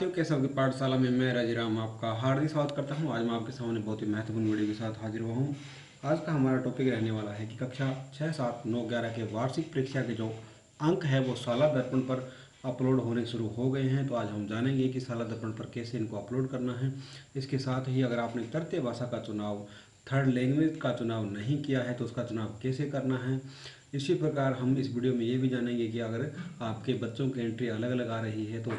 साथियों, कैसे आपकी पाठशाला में मैं रजिराम आपका हार्दिक स्वागत करता हूं। आज मैं आपके सामने बहुत ही महत्वपूर्ण वीडियो के साथ हाजिर हुआ हूं। आज का हमारा टॉपिक रहने वाला है कि कक्षा 6, 7, 9, 11 के वार्षिक परीक्षा के जो अंक है वो साला दर्पण पर अपलोड होने शुरू हो गए हैं। तो आज हम जानेंगे कि साला दर्पण पर कैसे इनको अपलोड करना है। इसके साथ ही अगर आपने तृतीय भाषा का चुनाव, थर्ड लैंग्वेज का चुनाव नहीं किया है तो उसका चुनाव कैसे करना है। इसी प्रकार हम इस वीडियो में ये भी जानेंगे कि अगर आपके बच्चों की एंट्री अलग अलग आ रही है तो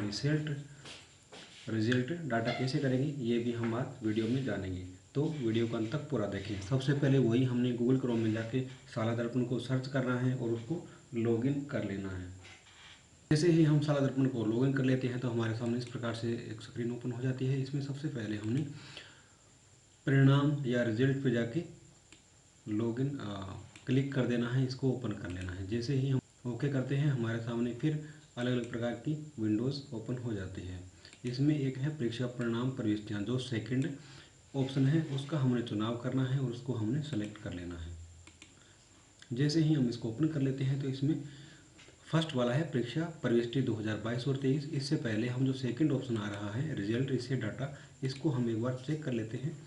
रिजल्ट डाटा कैसे करेंगे, ये भी हम आज वीडियो में जानेंगे। तो वीडियो को अंत तक पूरा देखें। सबसे पहले वही हमने गूगल क्रोम में जाके साला दर्पण को सर्च करना है और उसको लॉगिन कर लेना है। जैसे ही हम साला दर्पण को लॉगिन कर लेते हैं तो हमारे सामने इस प्रकार से एक स्क्रीन ओपन हो जाती है। इसमें सबसे पहले हमने परिणाम या रिजल्ट पे जाके लॉगिन क्लिक कर देना है, इसको ओपन कर लेना है। जैसे ही हम ओके करते हैं हमारे सामने फिर अलग अलग प्रकार की विंडोज़ ओपन हो जाती है। इसमें एक है परीक्षा परिणाम प्रविष्टियाँ, जो सेकंड ऑप्शन है उसका हमने चुनाव करना है और उसको हमने सेलेक्ट कर लेना है। जैसे ही हम इसको ओपन कर लेते हैं तो इसमें फर्स्ट वाला है परीक्षा प्रविष्टि 2022 और 23। इससे पहले हम जो सेकंड ऑप्शन आ रहा है रिजल्ट रीसेट डाटा, इसको हम एक बार चेक कर लेते हैं।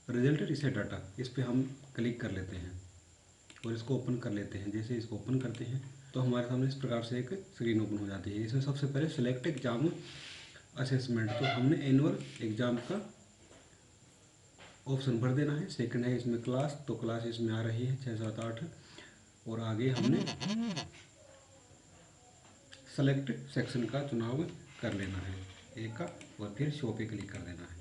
रिजल्ट रीसेट डाटा, इस पर हम क्लिक कर लेते हैं और इसको ओपन कर लेते हैं। जैसे इसको ओपन करते हैं तो हमारे सामने इस प्रकार से एक स्क्रीन ओपन हो जाती है। इसमें सबसे पहले सिलेक्ट एग्जाम असेसमेंट, तो हमने एनुअल एग्जाम का ऑप्शन भर देना है। सेकंड है इसमें क्लास, तो क्लास इसमें आ रही है 6, 7, 8 और आगे हमने सेलेक्ट सेक्शन का चुनाव कर लेना है एक का और फिर शो पे क्लिक कर देना है।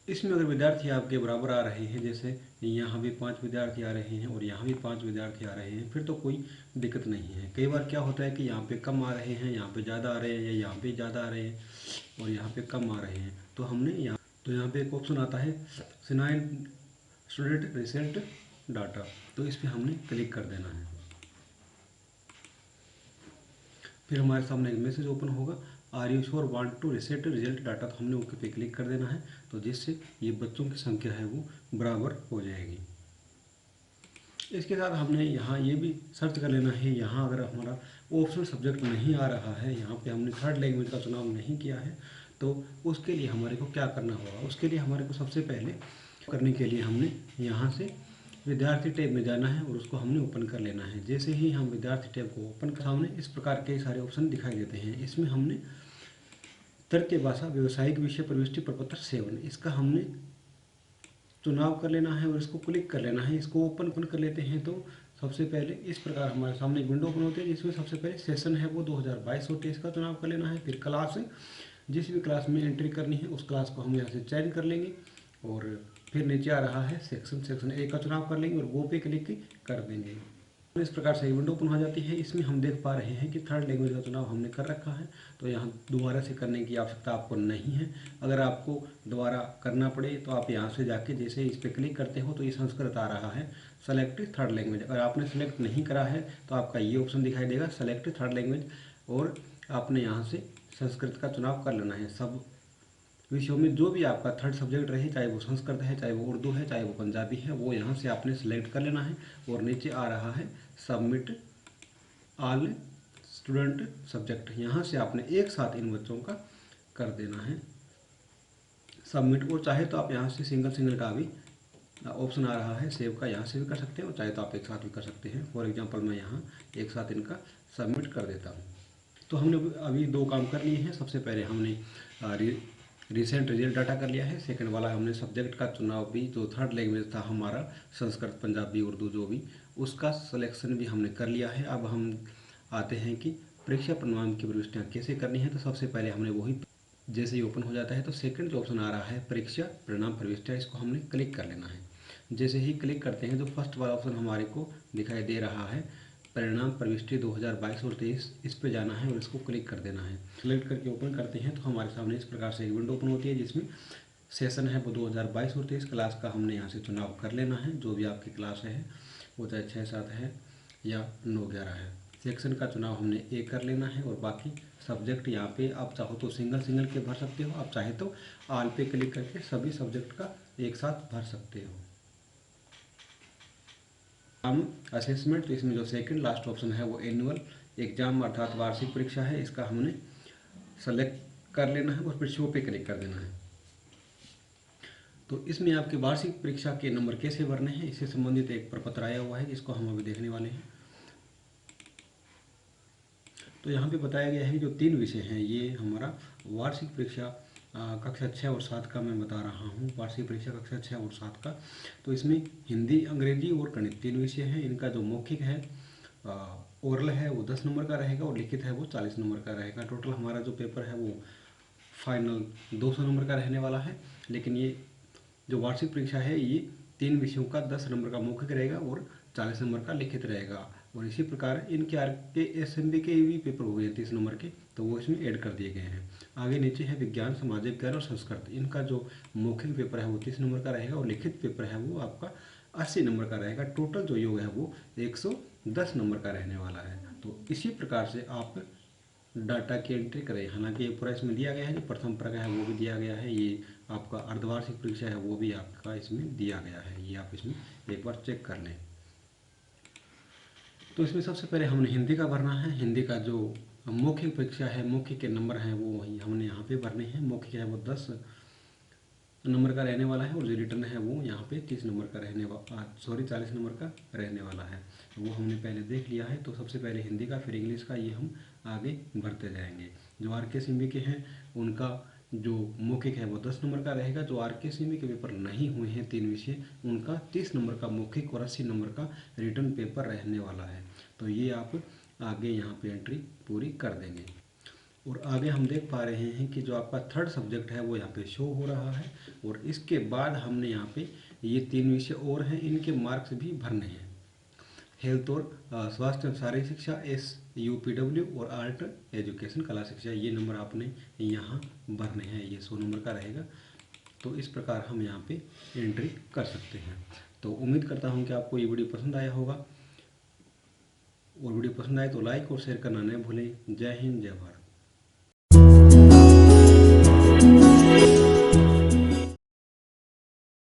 इसमें अगर विद्यार्थी आपके बराबर आ रहे हैं, जैसे यहाँ भी 5 विद्यार्थी आ रहे हैं और यहाँ भी 5 विद्यार्थी आ रहे हैं, फिर तो कोई दिक्कत नहीं है। कई बार क्या होता है कि यहाँ पे कम आ रहे हैं, यहाँ पे ज़्यादा आ रहे हैं, या यहाँ पे ज़्यादा आ रहे हैं और यहाँ पे कम आ रहे हैं, तो हमने यहाँ पे एक ऑप्शन आता है सिनाइन स्टूडेंट रिजल्ट डाटा, तो इस पर हमने क्लिक कर देना है। फिर हमारे सामने एक मैसेज ओपन होगा, are you sure want to reset result data, तो हमने ओके पे क्लिक कर देना है। तो जिससे ये बच्चों की संख्या है वो बराबर हो जाएगी। इसके साथ हमने यहाँ ये भी सर्च कर लेना है, यहाँ अगर हमारा ऑप्शनल सब्जेक्ट नहीं आ रहा है, यहाँ पे हमने थर्ड लैंग्वेज का चुनाव नहीं किया है, तो उसके लिए हमारे को क्या करना होगा। उसके लिए हमारे को सबसे पहले करने के लिए हमने यहाँ से विद्यार्थी टैब में जाना है और उसको हमने ओपन कर लेना है। जैसे ही हम विद्यार्थी टैब को ओपन कर, सामने इस प्रकार के सारे ऑप्शन दिखाई देते हैं। इसमें हमने तृतीय भाषा व्यवसायिक विषय प्रविष्टि प्रपत्र 7, इसका हमने चुनाव कर लेना है और इसको क्लिक कर लेना है। इसको ओपन कर लेते हैं तो सबसे पहले इस प्रकार हमारे सामने एक विंडो ओपन होती है, जिसमें सबसे पहले सेशन है वो 2022 और 23 का चुनाव कर लेना है। फिर क्लास, जिस भी क्लास में एंट्री करनी है उस क्लास को हम यहाँ से चयन कर लेंगे और फिर नीचे आ रहा है सेक्शन ए का चुनाव कर लेंगे और वो पे क्लिक कर देंगे। इस प्रकार से विंडो ओपन हो जाती है। इसमें हम देख पा रहे हैं कि थर्ड लैंग्वेज का चुनाव हमने कर रखा है, तो यहाँ दोबारा से करने की आवश्यकता आपको नहीं है। अगर आपको दोबारा करना पड़े तो आप यहाँ से जाके जैसे इस पर क्लिक करते हो तो ये संस्कृत आ रहा है सेलेक्ट थर्ड लैंग्वेज। अगर आपने सेलेक्ट नहीं करा है तो आपका ये ऑप्शन दिखाई देगा सेलेक्ट थर्ड लैंग्वेज, और आपने यहाँ से संस्कृत का चुनाव कर लेना है। सब विषयों में जो भी आपका थर्ड सब्जेक्ट रहे, चाहे वो संस्कृत है, चाहे वो उर्दू है, चाहे वो पंजाबी है, वो यहाँ से आपने सेलेक्ट कर लेना है। और नीचे आ रहा है सबमिट ऑल स्टूडेंट सब्जेक्ट, यहाँ से आपने एक साथ इन बच्चों का कर देना है सबमिट। और चाहे तो आप यहाँ से सिंगल का भी ऑप्शन आ रहा है सेव का, यहाँ से भी कर सकते हैं और चाहे तो आप एक साथ भी कर सकते हैं। फॉर एग्जांपल मैं यहाँ एक साथ इनका सबमिट कर देता हूँ। तो हमने अभी 2 काम कर लिए हैं। सबसे पहले हमने रिसेंट रिजल्ट डाटा कर लिया है। सेकंड वाला हमने सब्जेक्ट का चुनाव भी, जो थर्ड लैंग्वेज था हमारा संस्कृत, पंजाबी, उर्दू जो भी, उसका सिलेक्शन भी हमने कर लिया है। अब हम आते हैं कि परीक्षा परिणाम की प्रविष्टियाँ कैसे करनी है। तो सबसे पहले हमने वही, जैसे ही ओपन हो जाता है तो सेकंड जो ऑप्शन आ रहा है परीक्षा परिणाम प्रविष्टियाँ, इसको हमने क्लिक कर लेना है। जैसे ही क्लिक करते हैं तो फर्स्ट वाला ऑप्शन हमारे को दिखाई दे रहा है परिणाम प्रविष्टि 2022 और 23, इस पे जाना है और इसको क्लिक कर देना है। सेलेक्ट करके ओपन करते हैं तो हमारे सामने इस प्रकार से एक विंडो ओपन होती है, जिसमें सेशन है वो 2022 और 23 क्लास का हमने यहाँ से चुनाव कर लेना है। जो भी आपकी क्लास है वो चाहे 6, 7 है या 9, 11 है। सेक्शन का चुनाव हमने एक कर लेना है और बाकी सब्जेक्ट यहाँ पे आप चाहो तो सिंगल के भर सकते हो, आप चाहे तो ऑल पे क्लिक करके सभी सब्जेक्ट का एक साथ भर सकते हो। हम असेसमेंट, तो इसमें जो सेकंड लास्ट ऑप्शन है वो एनुअल एग्जाम अर्थात वार्षिक परीक्षा है, इसका हमने सेलेक्ट कर लेना है और फिर शो पे क्लिक कर देना है। तो इसमें आपके वार्षिक परीक्षा के नंबर कैसे भरने हैं इससे संबंधित एक प्रपत्र आया हुआ है जिसको हम अभी देखने वाले हैं। तो यहाँ पे बताया गया है कि जो 3 विषय हैं ये हमारा वार्षिक परीक्षा कक्षा 6 और 7 का मैं बता रहा हूँ। वार्षिक परीक्षा कक्षा 6 और 7 का, तो इसमें हिंदी, अंग्रेजी और गणित 3 विषय हैं। इनका जो मौखिक है ओरल है वो 10 नंबर का रहेगा और लिखित है वो 40 नंबर का रहेगा। टोटल हमारा जो पेपर है वो फाइनल 200 नंबर का रहने वाला है। लेकिन ये जो वार्षिक परीक्षा है ये 3 विषयों का 10 नंबर का मौखिक रहेगा और 40 नंबर का लिखित रहेगा। और इसी प्रकार इनके आर के एसएमबी के भी पेपर हो गए 30 नंबर के, तो वो इसमें ऐड कर दिए गए हैं। आगे नीचे है विज्ञान, सामाजिक विज्ञान और संस्कृत। इनका जो मौखिक पेपर है वो 30 नंबर का रहेगा और लिखित पेपर है वो आपका 80 नंबर का रहेगा। टोटल जो योग है वो 110 नंबर का रहने वाला है। तो इसी प्रकार से आप डाटा की एंट्री करें। हालांकि ये पूरा इसमें दिया गया है, जो प्रथम प्रकार है वो भी दिया गया है, ये आपका अर्धवार्षिक परीक्षा है वो भी आपका इसमें दिया गया है, ये आप इसमें एक बार चेक कर लें। तो इसमें सबसे पहले हमने हिंदी का भरना है। हिंदी का जो मौखिक परीक्षा है, मौखिक के नंबर हैं वो वही हमने यहाँ पे भरने हैं। मौखिक है वो 10 नंबर का रहने वाला है और जो रिटर्न है वो यहाँ पे 30 नंबर का 40 नंबर का रहने वाला है। वो हमने पहले देख लिया है। तो सबसे पहले हिंदी का, फिर इंग्लिश का, ये हम आगे बढ़ते जाएंगे। जो आर के सिम्बी के हैं उनका जो मौखिक है वो 10 नंबर का रहेगा। जो आर के सिम्बी के पेपर नहीं हुए हैं 3 विषय, उनका 30 नंबर का मौखिक और 80 नंबर का रिटर्न पेपर रहने वाला है। तो ये आप आगे यहाँ पे एंट्री पूरी कर देंगे। और आगे हम देख पा रहे हैं कि जो आपका थर्ड सब्जेक्ट है वो यहाँ पे शो हो रहा है। और इसके बाद हमने यहाँ पे ये 3 विषय और हैं, इनके मार्क्स भी भरने हैं। हेल्थ और स्वास्थ्य शारीरिक शिक्षा SUPW और आर्ट एजुकेशन कला शिक्षा, ये नंबर आपने यहाँ भरने हैं। ये 100 नंबर का रहेगा। तो इस प्रकार हम यहाँ पे एंट्री कर सकते हैं। तो उम्मीद करता हूँ कि आपको ये वीडियो पसंद आया होगा, और वीडियो पसंद आए तो लाइक और शेयर करना न भूलें। जय हिंद, जय भारत।